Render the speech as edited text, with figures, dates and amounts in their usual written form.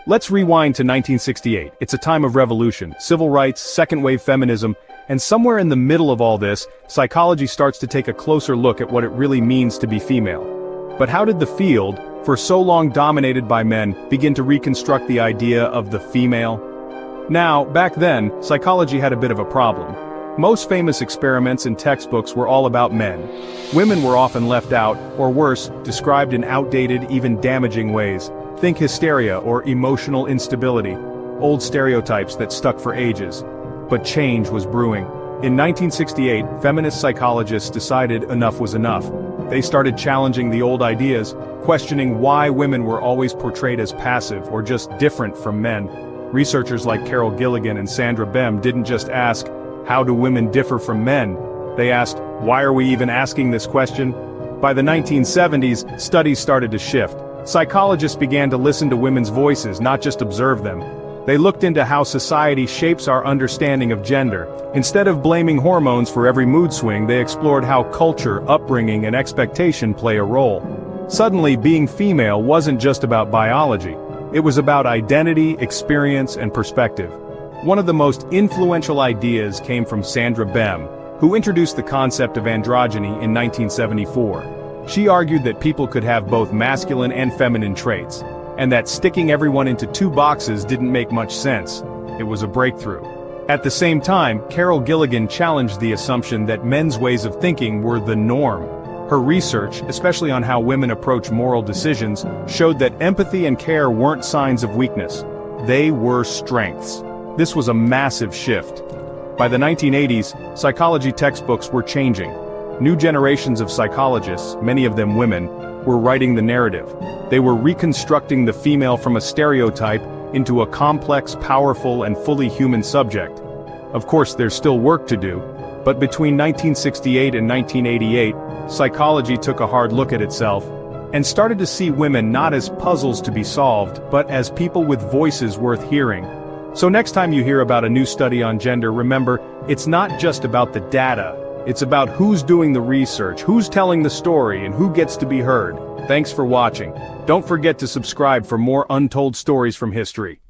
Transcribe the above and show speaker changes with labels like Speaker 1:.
Speaker 1: Let's rewind to 1968. It's a time of revolution, civil rights, second-wave feminism, and somewhere in the middle of all this, psychology starts to take a closer look at what it really means to be female. But how did the field, for so long dominated by men, begin to reconstruct the idea of the female? Now, back then, psychology had a bit of a problem. Most famous experiments and textbooks were all about men. Women were often left out, or worse, described in outdated, even damaging ways. Think hysteria or emotional instability, old stereotypes that stuck for ages. But change was brewing. In 1968, feminist psychologists decided enough was enough. They started challenging the old ideas, questioning why women were always portrayed as passive or just different from men. Researchers like Carol Gilligan and Sandra Bem didn't just ask, how do women differ from men? They asked, why are we even asking this question? By the 1970s, studies started to shift. Psychologists began to listen to women's voices, not just observe them. They looked into how society shapes our understanding of gender. Instead of blaming hormones for every mood swing, they explored how culture, upbringing, and expectation play a role. Suddenly, being female wasn't just about biology. It was about identity, experience, and perspective. One of the most influential ideas came from Sandra Bem, who introduced the concept of androgyny in 1974. She argued that people could have both masculine and feminine traits, and that sticking everyone into two boxes didn't make much sense. It was a breakthrough. At the same time, Carol Gilligan challenged the assumption that men's ways of thinking were the norm. Her research, especially on how women approach moral decisions, showed that empathy and care weren't signs of weakness. They were strengths. This was a massive shift. By the 1980s, psychology textbooks were changing. New generations of psychologists, many of them women, were writing the narrative. They were reconstructing the female from a stereotype into a complex, powerful, and fully human subject. Of course, there's still work to do, but between 1968 and 1988, psychology took a hard look at itself and started to see women not as puzzles to be solved, but as people with voices worth hearing. So next time you hear about a new study on gender, remember, it's not just about the data. It's about who's doing the research, who's telling the story, and who gets to be heard. Thanks for watching. Don't forget to subscribe for more untold stories from history.